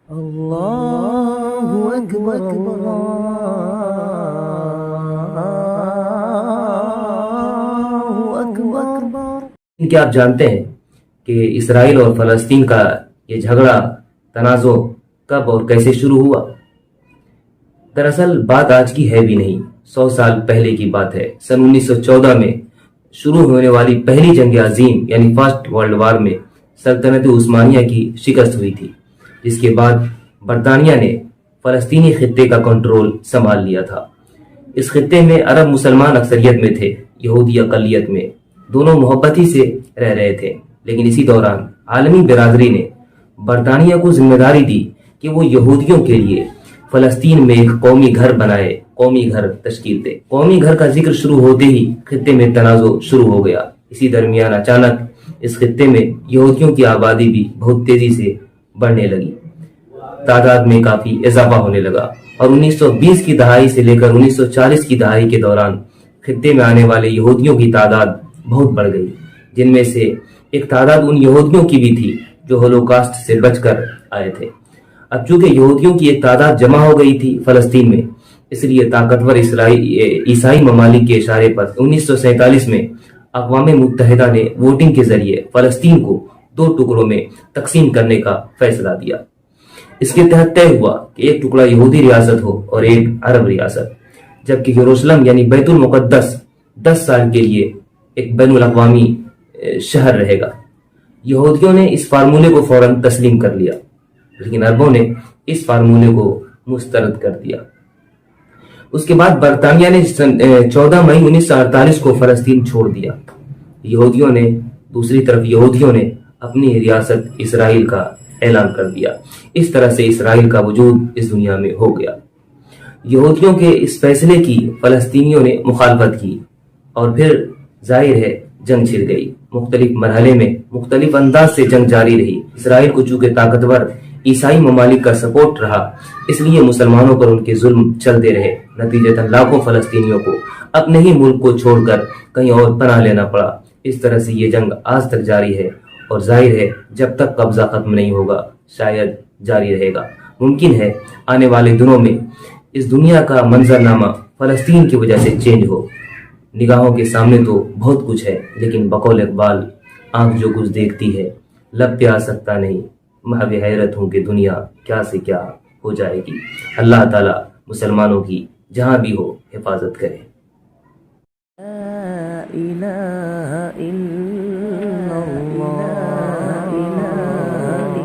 اللہ اکبر اللہ اکبر۔ کیا آپ جانتے ہیں کہ اسرائیل اور فلسطین کا یہ جھگڑا تنازع کب اور کیسے شروع ہوا؟ دراصل بات آج کی ہے بھی نہیں، 100 سال پہلے کی بات ہے۔ سن 1914 میں شروع ہونے والی پہلی جنگ عظیم یعنی فرسٹ ورلڈ وار میں سلطنت عثمانیہ کی شکست ہوئی تھی، جس کے بعد برطانیہ نے فلسطینی خطے کا کنٹرول سنبھال لیا تھا۔ اس خطے میں عرب مسلمان اکثریت میں تھے، یہودی اقلیت میں، دونوں محبتی سے رہ رہے تھے۔ لیکن اسی دوران عالمی برادری نے برطانیہ کو ذمہ داری دی کہ وہ یہودیوں کے لیے فلسطین میں ایک قومی گھر بنائے، قومی گھر تشکیل دے۔ قومی گھر کا ذکر شروع ہوتے ہی خطے میں تنازع شروع ہو گیا۔ اسی درمیان اچانک اس خطے میں یہودیوں کی آبادی بھی بہت تیزی سے بڑھنے لگی، تعداد میں کافی اضافہ ہونے لگا، اور 1920 کی دہائی سے لے کر 1940 کی دہائی کے دوران خطے میں آنے والے یہودیوں کی تعداد بہت بڑھ گئی، جن میں سے ایک تعداد ان یہودیوں کی بھی تھی جو ہولوکاسٹ سے بچ کر آئے تھے۔ اب چونکہ یہودیوں کی ایک تعداد جمع ہو گئی تھی فلسطین میں، اس لیے طاقتور عیسائی ممالک کے اشارے پر 1947 میں اقوام متحدہ نے ووٹنگ کے ذریعے فلسطین کو 2 ٹکڑوں میں تقسیم کرنے کا فیصلہ دیا۔ اس کے تحت طے ہوا کہ ایک ٹکڑا یہودی ریاست ہو اور ایک عرب ریاست، جبکہ یروشلم یعنی بیت المقدس 10 سال کے لیے ایک بین الاقوامی شہر رہے گا۔ یہودیوں نے اس فارمولے کو فوراً تسلیم کر لیا، لیکن عربوں نے اس فارمولے کو مسترد کر دیا۔ اس کے بعد برطانیہ نے 14 مئی 1948 کو فلسطین چھوڑ دیا۔ دوسری طرف یہودیوں نے اپنی ریاست اسرائیل کا اعلان کر دیا۔ اس طرح سے اسرائیل کا وجود اس دنیا میں ہو گیا۔ یہودیوں کے اس فیصلے کی فلسطینیوں نے مخالفت کی، اور پھر ظاہر ہے جنگ چھڑ گئی۔ مختلف مرحلے میں مختلف انداز سے جنگ جاری رہی۔ اسرائیل کو چونکہ طاقتور عیسائی ممالک کا سپورٹ رہا، اس لیے مسلمانوں پر ان کے ظلم چلتے رہے۔ نتیجتاً لاکھوں فلسطینیوں کو اپنے ہی ملک کو چھوڑ کر کہیں اور پناہ لینا پڑا۔ اس طرح سے یہ جنگ آج تک جاری ہے، اور ظاہر ہے جب تک قبضہ ختم نہیں ہوگا شاید جاری رہے گا۔ ممکن ہے آنے والے دنوں میں اس دنیا کا منظرنامہ فلسطین کی وجہ سے چینج ہو۔ نگاہوں کے سامنے تو بہت کچھ ہے، لیکن بقول اقبال، آنکھ جو کچھ دیکھتی ہے لب پہ آ سکتا نہیں، محو حیرت ہوں کہ دنیا کیا سے کیا ہو جائے گی۔ اللہ تعالیٰ مسلمانوں کی جہاں بھی ہو حفاظت کرے۔ لا الہ الا